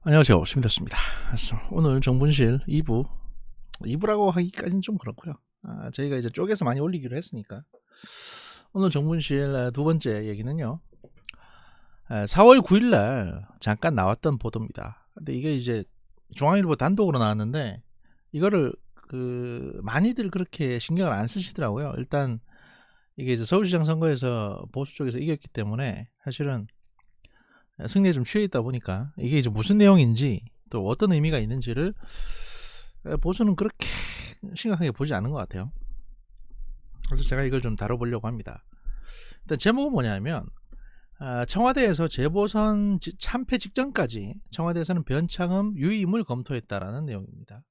안녕하세요. 심대수입니다. 그래서 오늘 정분실 2부라고 하기까지는 좀 그렇고요. 저희가 이제 쪼개서 많이 올리기로 했으니까 오늘 정분실 두 번째 얘기는요. 4월 9일 날 잠깐 나왔던 보도입니다. 근데 이게 이제 중앙일보 단독으로 나왔는데 이거를 많이들 그렇게 신경을 안 쓰시더라고요. 일단 이게 이제 서울시장 선거에서 보수 쪽에서 이겼기 때문에 사실은 승리에 좀 취해 있다 보니까 이게 이제 무슨 내용인지 또 어떤 의미가 있는지를 보수는 그렇게 심각하게 보지 않은 것 같아요. 그래서 제가 이걸 좀 다뤄보려고 합니다. 일단 제목은 뭐냐면 청와대에서 재보선 참패 직전까지 청와대에서는 변창흠 유임을 검토했다라는 내용입니다.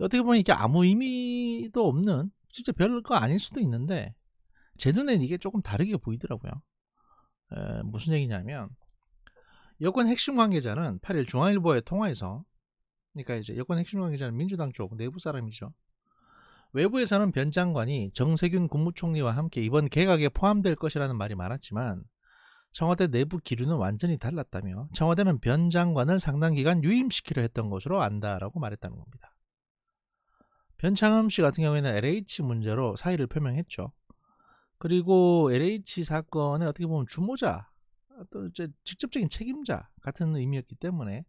어떻게 보면 이게 아무 의미도 없는 진짜 별거 아닐 수도 있는데 제 눈엔 이게 조금 다르게 보이더라고요. 무슨 얘기냐면 여권 핵심 관계자는 8일 중앙일보의 통화에서, 그러니까 이제 여권 핵심 관계자는 민주당 쪽 내부 사람이죠. 외부에서는 변 장관이 정세균 국무총리와 함께 이번 개각에 포함될 것이라는 말이 많았지만 청와대 내부 기류는 완전히 달랐다며 청와대는 변 장관을 상당 기간 유임시키려 했던 것으로 안다라고 말했다는 겁니다. 변창흠 씨 같은 경우에는 LH 문제로 사의를 표명했죠. 그리고 LH 사건에 어떻게 보면 주모자, 또 이제 직접적인 책임자 같은 의미였기 때문에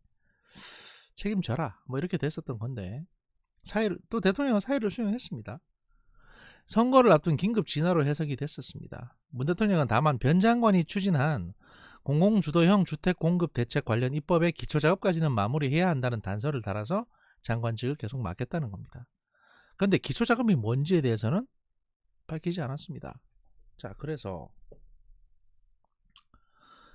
책임져라 뭐 이렇게 됐었던 건데 사의를, 또 대통령은 사의를 수용했습니다. 선거를 앞둔 긴급 진화로 해석이 됐었습니다. 문 대통령은 다만 변 장관이 추진한 공공주도형 주택 공급 대책 관련 입법의 기초작업까지는 마무리해야 한다는 단서를 달아서 장관직을 계속 맡겼다는 겁니다. 그런데 기초작업이 뭔지에 대해서는 밝히지 않았습니다. 자, 그래서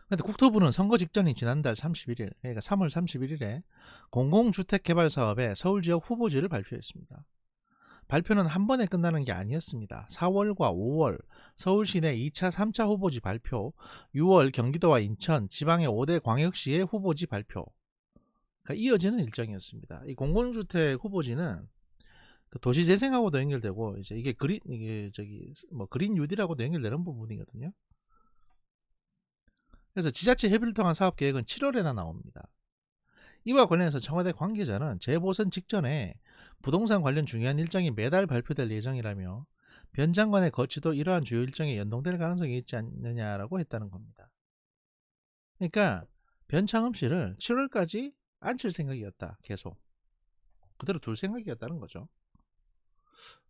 근데 국토부는 선거 직전인 지난달 31일, 그러니까 3월 31일에 공공주택 개발 사업의 서울지역 후보지를 발표했습니다. 발표는 한 번에 끝나는 게 아니었습니다. 4월과 5월 서울 시내 2차, 3차 후보지 발표, 6월 경기도와 인천, 지방의 5대 광역시의 후보지 발표. 그러니까 이어지는 일정이었습니다. 이 공공주택 후보지는 도시재생하고도 연결되고 이게 그린 뉴딜하고도 연결되는 부분이거든요. 그래서 지자체 협의를 통한 사업 계획은 7월에나 나옵니다. 이와 관련해서 청와대 관계자는 재보선 직전에 부동산 관련 중요한 일정이 매달 발표될 예정이라며 변 장관의 거취도 이러한 주요 일정에 연동될 가능성이 있지 않느냐라고 했다는 겁니다. 그러니까 변창흠 씨를 7월까지 앉힐 생각이었다. 계속 그대로 둘 생각이었다는 거죠.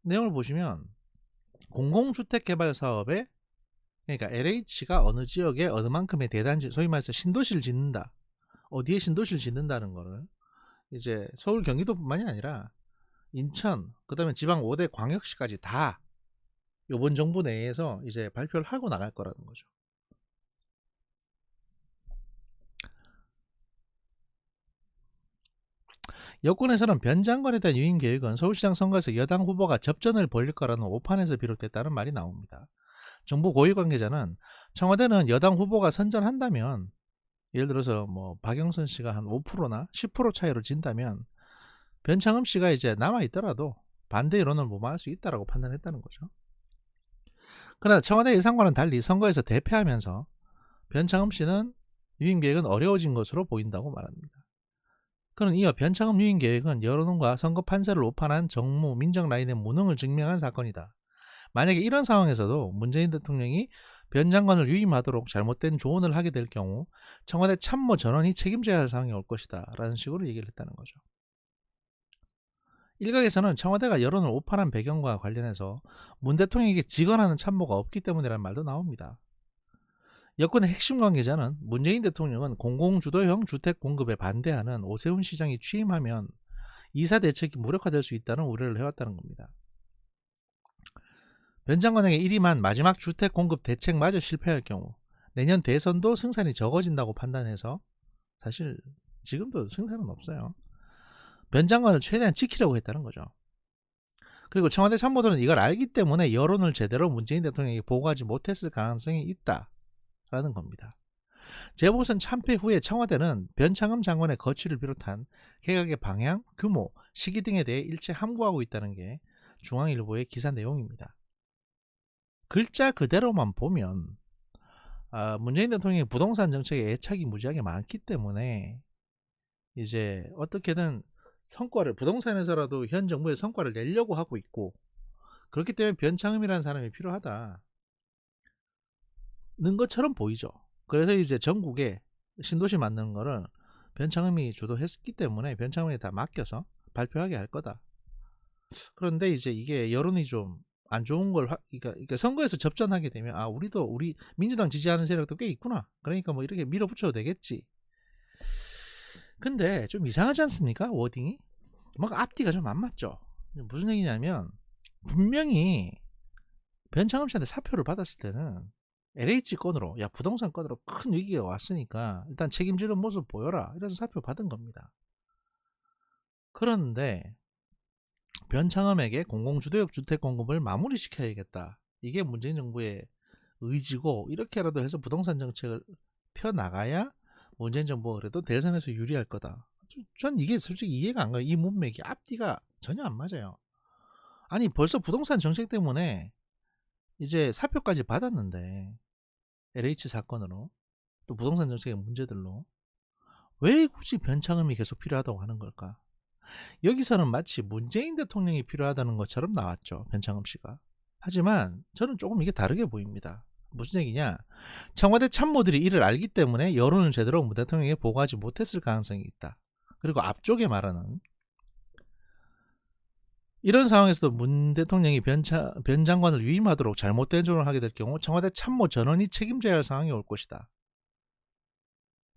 내용을 보시면 공공주택 개발 사업에, 그러니까 LH가 어느 지역에 어느 만큼의 대단지, 소위 말해서 신도시를 짓는다, 어디에 신도시를 짓는다는 거를 이제 서울 경기도뿐만이 아니라 인천, 그다음에 지방 5대 광역시까지 다 이번 정부 내에서 이제 발표를 하고 나갈 거라는 거죠. 여권에서는 변 장관에 대한 유임 계획은 서울시장 선거에서 여당 후보가 접전을 벌일 거라는 오판에서 비롯됐다는 말이 나옵니다. 정부 고위 관계자는 청와대는 여당 후보가 선전한다면, 예를 들어서 뭐 박영선 씨가 한 5%나 10% 차이로 진다면 변창흠 씨가 이제 남아 있더라도 반대 여론을 무마할 수 있다라고 판단했다는 거죠. 그러나 청와대 예상과는 달리 선거에서 대패하면서 변창흠 씨는 유임 계획은 어려워진 것으로 보인다고 말합니다. 그는 이어 변창흠 유임 계획은 여론과 선거 판세를 오판한 정무 민정 라인의 무능을 증명한 사건이다. 만약에 이런 상황에서도 문재인 대통령이 변 장관을 유임하도록 잘못된 조언을 하게 될 경우 청와대 참모 전원이 책임져야 할 상황이 올 것이다 라는 식으로 얘기를 했다는 거죠. 일각에서는 청와대가 여론을 오판한 배경과 관련해서 문 대통령에게 직언하는 참모가 없기 때문이라는 말도 나옵니다. 여권의 핵심 관계자는 문재인 대통령은 공공주도형 주택 공급에 반대하는 오세훈 시장이 취임하면 이사 대책이 무력화될 수 있다는 우려를 해왔다는 겁니다. 변 장관에게 이임한 마지막 주택 공급 대책마저 실패할 경우 내년 대선도 승산이 적어진다고 판단해서, 사실 지금도 승산은 없어요. 변 장관을 최대한 지키려고 했다는 거죠. 그리고 청와대 참모들은 이걸 알기 때문에 여론을 제대로 문재인 대통령에게 보고하지 못했을 가능성이 있다라는 겁니다. 재보선 참패 후에 청와대는 변창흠 장관의 거취를 비롯한 개각의 방향, 규모, 시기 등에 대해 일체 함구하고 있다는 게 중앙일보의 기사 내용입니다. 글자 그대로만 보면 문재인 대통령이 부동산 정책에 애착이 무지하게 많기 때문에 이제 어떻게든 성과를 부동산에서라도 현 정부의 성과를 내려고 하고 있고, 그렇기 때문에 변창흠이라는 사람이 필요하다는 것처럼 보이죠. 그래서 이제 전국에 신도시 만드는 거를 변창흠이 주도했기 때문에 변창흠에 다 맡겨서 발표하게 할 거다. 그런데 이제 이게 여론이 좀 안 좋은 걸 그러니까 선거에서 접전하게 되면 우리 민주당 지지하는 세력도 꽤 있구나. 그러니까 뭐 이렇게 밀어붙여도 되겠지. 근데 좀 이상하지 않습니까? 워딩이 막 앞뒤가 좀 안 맞죠. 무슨 얘기냐면 분명히 변창흠 씨한테 사표를 받았을 때는 LH 건으로 부동산 건으로 큰 위기가 왔으니까 일단 책임지는 모습 보여라 이래서 사표 받은 겁니다. 그런데 변창흠에게 공공주도역 주택 공급을 마무리시켜야겠다. 이게 문재인 정부의 의지고 이렇게라도 해서 부동산 정책을 펴나가야 문재인 정부가 그래도 대선에서 유리할 거다. 전 이게 솔직히 이해가 안 가요. 이 문맥이 앞뒤가 전혀 안 맞아요. 아니 벌써 부동산 정책 때문에 이제 사표까지 받았는데 LH 사건으로 또 부동산 정책의 문제들로 왜 굳이 변창흠이 계속 필요하다고 하는 걸까? 여기서는 마치 문재인 대통령이 필요하다는 것처럼 나왔죠. 변창흠 씨가. 하지만 저는 조금 이게 다르게 보입니다. 무슨 얘기냐? 청와대 참모들이 이를 알기 때문에 여론을 제대로 문 대통령에게 보고하지 못했을 가능성이 있다. 그리고 앞쪽에 말하는 이런 상황에서도 문 대통령이 변 장관을 위임하도록 잘못된 조언을 하게 될 경우 청와대 참모 전원이 책임져야 할 상황이 올 것이다.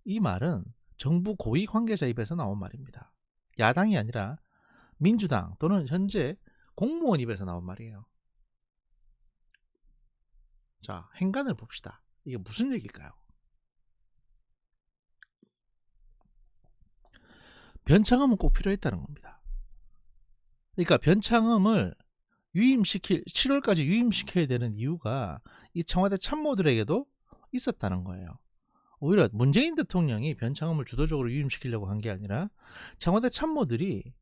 이 말은 정부 고위 관계자 입에서 나온 말입니다. 야당이 아니라 민주당 또는 현재 공무원 입에서 나온 말이에요. 자, 행간을 봅시다. 이게 무슨 얘기일까요? 변창흠은 꼭 필요했다는 겁니다. 그러니까 변창흠을 7월까지 유임시켜야 되는 이유가 이 청와대 참모들에게도 있었다는 거예요. 오히려 문재인 대통령이 변창흠을 주도적으로 유임시키려고 한 게 아니라 청와대 참모들이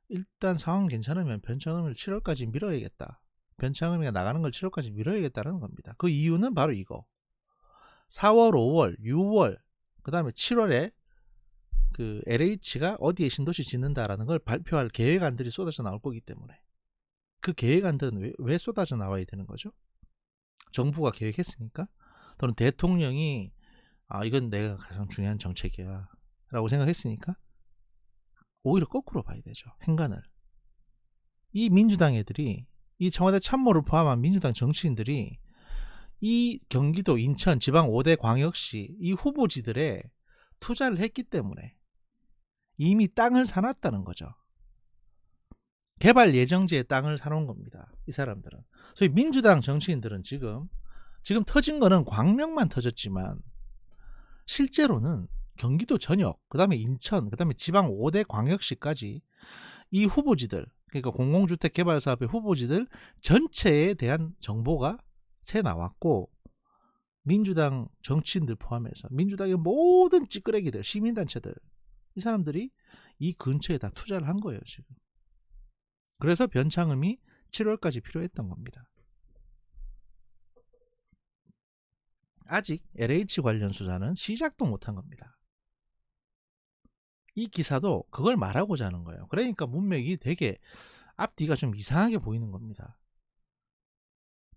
일단 상황 괜찮으면 변창흠을 7월까지 밀어야겠다. 변창흠이 나가는 걸 7월까지 밀어야겠다는 겁니다. 그 이유는 바로 이거. 4월, 5월, 6월, 그 다음에 7월에 그 LH가 어디에 신도시 짓는다라는 걸 발표할 계획안들이 쏟아져 나올 거기 때문에. 그 계획안들은 왜 쏟아져 나와야 되는 거죠? 정부가 계획했으니까? 또는 대통령이 이건 내가 가장 중요한 정책이야 라고 생각했으니까? 오히려 거꾸로 봐야 되죠. 행간을. 이 민주당 애들이, 이 청와대 참모를 포함한 민주당 정치인들이 이 경기도, 인천, 지방 5대 광역시 이 후보지들에 투자를 했기 때문에 이미 땅을 사놨다는 거죠. 개발 예정지에 땅을 사놓은 겁니다. 이 사람들은. 소위 민주당 정치인들은 지금 터진 거는 광명만 터졌지만 실제로는 경기도 전역, 그 다음에 인천, 그 다음에 지방 5대 광역시까지 이 후보지들, 그러니까 공공주택 개발 사업의 후보지들 전체에 대한 정보가 새 나왔고, 민주당 정치인들 포함해서 민주당의 모든 찌끄레기들, 시민단체들, 이 사람들이 이 근처에 다 투자를 한 거예요 지금. 그래서 변창흠이 7월까지 필요했던 겁니다. 아직 LH 관련 수사는 시작도 못한 겁니다. 이 기사도 그걸 말하고자 하는 거예요. 그러니까 문맥이 되게 앞뒤가 좀 이상하게 보이는 겁니다.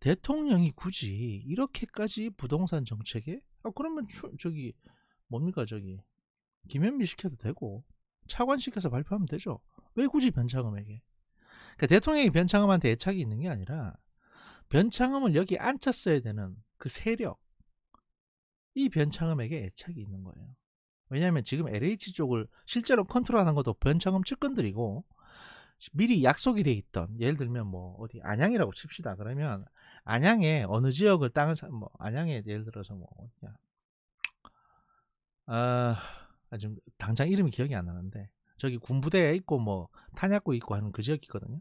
대통령이 굳이 이렇게까지 부동산 정책에 그러면 김현미 시켜도 되고 차관 시켜서 발표하면 되죠. 왜 굳이 변창흠에게? 그러니까 대통령이 변창흠한테 애착이 있는 게 아니라 변창흠을 여기 앉혔어야 되는 그 세력, 이 변창흠에게 애착이 있는 거예요. 왜냐하면 지금 LH 쪽을 실제로 컨트롤하는 것도 변창흠 측근들이고, 미리 약속이 돼 있던, 예를 들면 뭐 어디 안양이라고 칩시다. 그러면 안양에 어느 지역을 땅을 안양에 예를 들어서 뭐 어디냐, 지금 당장 이름이 기억이 안 나는데 저기 군부대에 있고 뭐 탄약고 있고 하는 그 지역이 있거든요.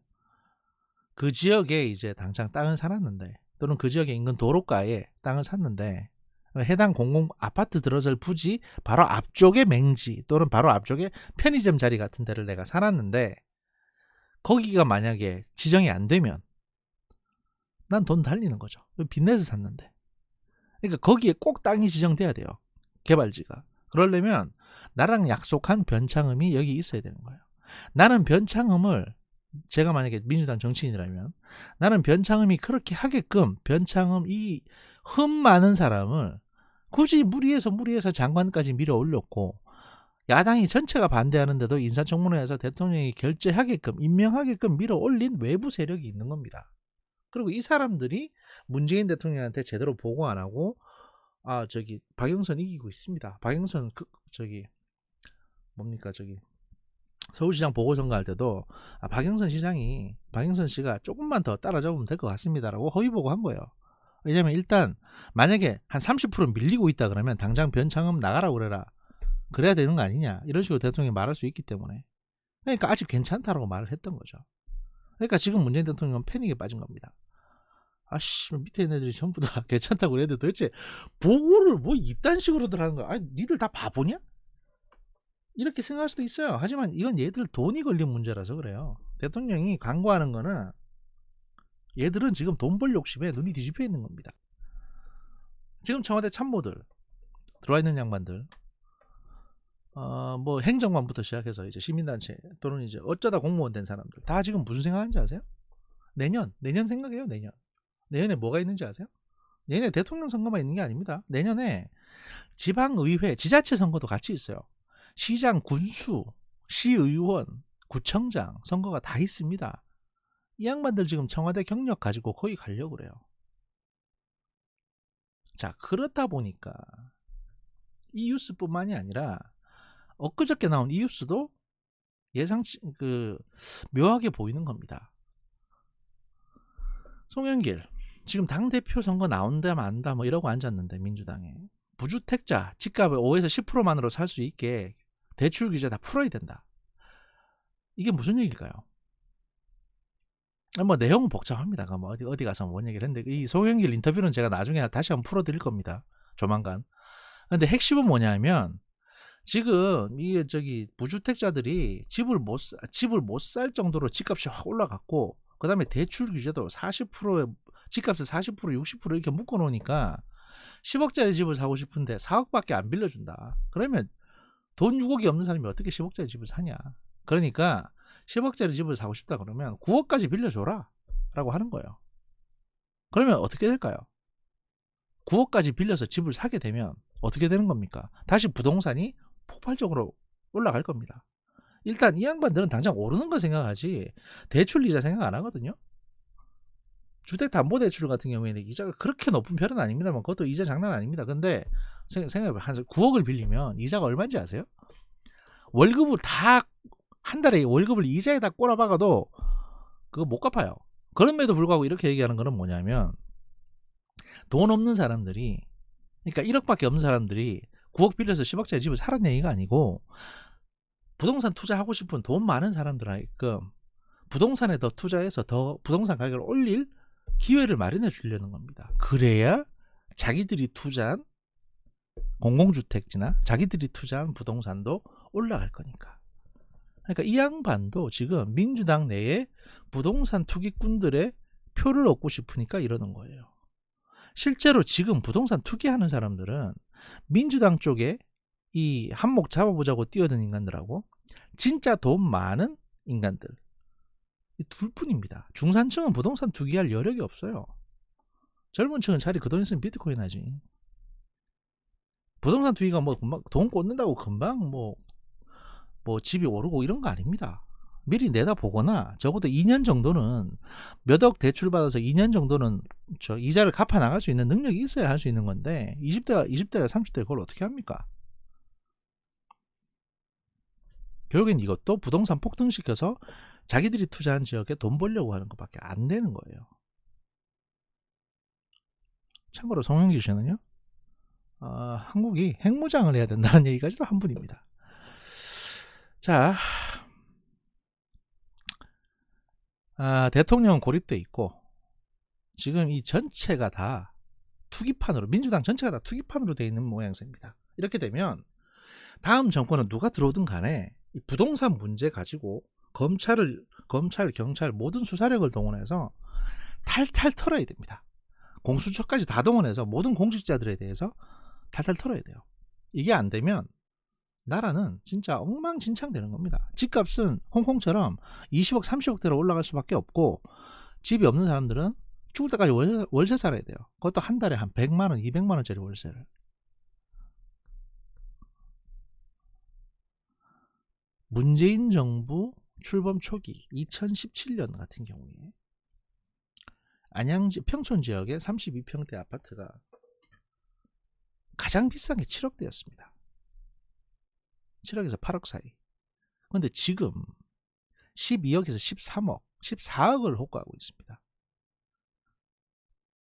그 지역에 이제 당장 땅을 사놨는데, 또는 그 지역에 인근 도로가에 땅을 샀는데, 해당 공공 아파트 들어설 부지 바로 앞쪽에 맹지 또는 바로 앞쪽에 편의점 자리 같은 데를 내가 사놨는데, 거기가 만약에 지정이 안 되면 난 돈 달리는 거죠. 빚내서 샀는데. 그러니까 거기에 꼭 땅이 지정돼야 돼요. 개발지가. 그러려면 나랑 약속한 변창흠이 여기 있어야 되는 거예요. 나는 변창흠을, 제가 만약에 민주당 정치인이라면 나는 변창흠이 그렇게 하게끔, 변창흠 이 흠 많은 사람을 굳이 무리해서 장관까지 밀어 올렸고, 야당이 전체가 반대하는데도 인사청문회에서 대통령이 결재하게끔, 임명하게끔 밀어 올린 외부 세력이 있는 겁니다. 그리고 이 사람들이 문재인 대통령한테 제대로 보고 안 하고, 박영선 이기고 있습니다. 박영선 뭡니까 서울시장 보궐선거 할 때도 박영선 씨가 조금만 더 따라잡으면 될 것 같습니다라고 허위 보고한 거예요. 왜냐면 일단 만약에 한 30% 밀리고 있다 그러면 당장 변창흠 나가라고 그래라, 그래야 되는 거 아니냐, 이런 식으로 대통령이 말할 수 있기 때문에, 그러니까 아직 괜찮다라고 말을 했던 거죠. 그러니까 지금 문재인 대통령은 패닉에 빠진 겁니다. 밑에 있는 애들이 전부 다 괜찮다고 그래도 도대체 보고를 뭐 이딴 식으로들 하는 거야. 니들 다 바보냐? 이렇게 생각할 수도 있어요. 하지만 이건 얘들 돈이 걸린 문제라서 그래요. 대통령이 광고하는 거는 얘들은 지금 돈 벌 욕심에 눈이 뒤집혀 있는 겁니다. 지금 청와대 참모들, 들어와 있는 양반들, 뭐 행정관부터 시작해서 이제 시민단체 또는 이제 어쩌다 공무원 된 사람들 다 지금 무슨 생각하는지 아세요? 내년 생각해요. 내년에 뭐가 있는지 아세요? 내년에 대통령 선거만 있는 게 아닙니다. 내년에 지방의회, 지자체 선거도 같이 있어요. 시장, 군수, 시의원, 구청장 선거가 다 있습니다. 이 양반들 지금 청와대 경력 가지고 거기 가려고 그래요. 자, 그렇다 보니까 이 뉴스뿐만이 아니라 엊그저께 나온 이 뉴스도 예상치 묘하게 보이는 겁니다. 송영길 지금 당대표 선거 나온다 만다 뭐 이러고 앉았는데, 민주당에 무주택자 집값을 5에서 10%만으로 살 수 있게 대출 규제 다 풀어야 된다. 이게 무슨 얘기일까요? 뭐 내용은 복잡합니다. 뭐 어디 가서 뭔 얘기를 했는데, 이 송영길 인터뷰는 제가 나중에 다시 한번 풀어드릴 겁니다. 조만간. 근데 핵심은 뭐냐면, 지금 이 무주택자들이 집을 못 살 정도로 집값이 확 올라갔고, 그 다음에 대출 규제도 40%에 집값을 40% 60% 이렇게 묶어 놓으니까 10억짜리 집을 사고 싶은데 4억밖에 안 빌려준다. 그러면 돈 6억이 없는 사람이 어떻게 10억짜리 집을 사냐. 그러니까 10억짜리 집을 사고 싶다 그러면 9억까지 빌려줘라 라고 하는 거예요. 그러면 어떻게 될까요? 9억까지 빌려서 집을 사게 되면 어떻게 되는 겁니까? 다시 부동산이 폭발적으로 올라갈 겁니다. 일단 이 양반들은 당장 오르는 거 생각하지 대출 이자 생각 안 하거든요. 주택담보대출 같은 경우에는 이자가 그렇게 높은 편은 아닙니다만, 그것도 이자 장난 아닙니다. 근데 생각해봐요. 한 9억을 빌리면 이자가 얼마인지 아세요? 월급을 다, 한 달에 월급을 이자에다 꼬라박아도 그거 못 갚아요. 그럼에도 불구하고 이렇게 얘기하는 거는 뭐냐면, 돈 없는 사람들이, 그러니까 1억밖에 없는 사람들이 9억 빌려서 10억짜리 집을 사라는 얘기가 아니고, 부동산 투자하고 싶은 돈 많은 사람들하고 부동산에 더 투자해서 더 부동산 가격을 올릴 기회를 마련해 주려는 겁니다. 그래야 자기들이 투자한 공공주택지나 자기들이 투자한 부동산도 올라갈 거니까. 그러니까 이 양반도 지금 민주당 내에 부동산 투기꾼들의 표를 얻고 싶으니까 이러는 거예요. 실제로 지금 부동산 투기하는 사람들은 민주당 쪽에 이 한몫 잡아보자고 뛰어든 인간들하고 진짜 돈 많은 인간들, 이 둘뿐입니다. 중산층은 부동산 투기할 여력이 없어요. 젊은 층은 차라리 그 돈 있으면 비트코인 하지. 부동산 투기가 뭐 금방 돈 꽂는다고 금방 뭐 집이 오르고 이런 거 아닙니다. 미리 내다보거나 적어도 2년 정도는 몇억 대출 받아서 2년 정도는 이자를 갚아 나갈 수 있는 능력이 있어야 할 수 있는 건데, 20대가 30대 그걸 어떻게 합니까? 결국엔 이것도 부동산 폭등시켜서 자기들이 투자한 지역에 돈 벌려고 하는 것밖에 안 되는 거예요. 참고로 송영길 씨는요, 한국이 핵무장을 해야 된다는 얘기까지도 한 분입니다. 자, 대통령 고립돼 있고 지금 이 전체가 다 투기판으로, 민주당 전체가 다 투기판으로 되어 있는 모양새입니다. 이렇게 되면 다음 정권은 누가 들어오든 간에 이 부동산 문제 가지고 검찰, 경찰 모든 수사력을 동원해서 탈탈 털어야 됩니다. 공수처까지 다 동원해서 모든 공직자들에 대해서 탈탈 털어야 돼요. 이게 안 되면 나라는 진짜 엉망진창 되는 겁니다. 집값은 홍콩처럼 20억, 30억대로 올라갈 수밖에 없고, 집이 없는 사람들은 죽을 때까지 월세 살아야 돼요. 그것도 한 달에 한 100만원, 200만원짜리 월세를. 문재인 정부 출범 초기 2017년 같은 경우에 안양지 평촌 지역의 32평대 아파트가 가장 비싼 게 7억대였습니다. 7억에서 8억 사이. 그런데 지금 12억에서 13억, 14억을 호가하고 있습니다.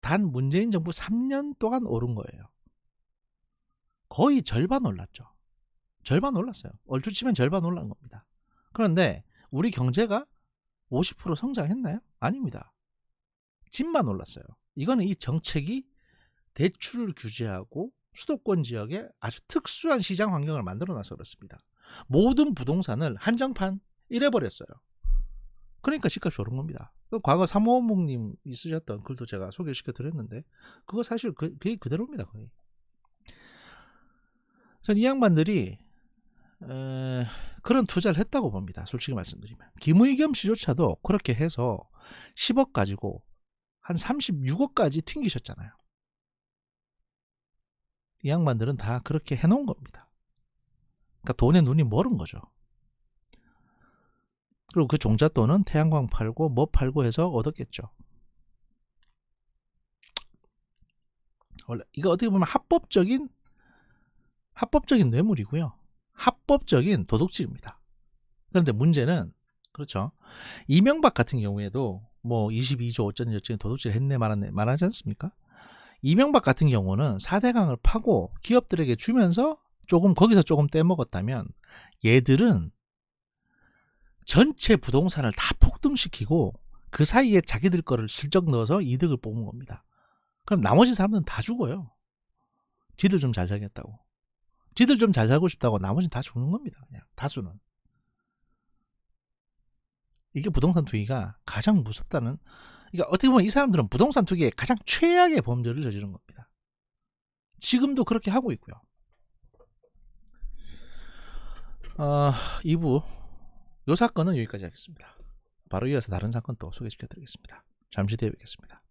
단 문재인 정부 3년 동안 오른 거예요. 거의 절반 올랐죠. 절반 올랐어요. 얼추 치면 절반 올란 겁니다. 그런데 우리 경제가 50% 성장했나요? 아닙니다. 집만 올랐어요. 이거는 이 정책이 대출을 규제하고 수도권 지역에 아주 특수한 시장 환경을 만들어놔서 그렇습니다. 모든 부동산을 한정판 이래버렸어요. 그러니까 집값이 오른 겁니다. 과거 삼호목님이 쓰셨던 글도 제가 소개시켜 드렸는데, 그거 사실 그게 그대로입니다. 거의. 전 이 양반들이 그런 투자를 했다고 봅니다. 솔직히 말씀드리면. 김의겸 씨조차도 그렇게 해서 10억 가지고 한 36억까지 튕기셨잖아요. 이 양반들은 다 그렇게 해놓은 겁니다. 그러니까 돈에 눈이 멀은 거죠. 그리고 그 종잣돈은 태양광 팔고 뭐 팔고 해서 얻었겠죠. 원래 이거 어떻게 보면 합법적인 뇌물이고요. 합법적인 도둑질입니다. 그런데 문제는, 그렇죠, 이명박 같은 경우에도 뭐 22조 어쩌니 도둑질 했네 말았네 말하지 않습니까? 이명박 같은 경우는 4대강을 파고 기업들에게 주면서 거기서 조금 떼먹었다면, 얘들은 전체 부동산을 다 폭등시키고 그 사이에 자기들 거를 슬쩍 넣어서 이득을 뽑은 겁니다. 그럼 나머지 사람들은 다 죽어요. 지들 좀 잘 살겠다고. 지들 좀 잘 살고 싶다고 나머지는 다 죽는 겁니다. 그냥 다수는. 이게 부동산 투기가 가장 무섭다는, 그러니까 어떻게 보면 이 사람들은 부동산 투기의 가장 최악의 범죄를 저지른 겁니다. 지금도 그렇게 하고 있고요. 2부 이 사건은 여기까지 하겠습니다. 바로 이어서 다른 사건 또 소개시켜 드리겠습니다. 잠시 뒤에 뵙겠습니다.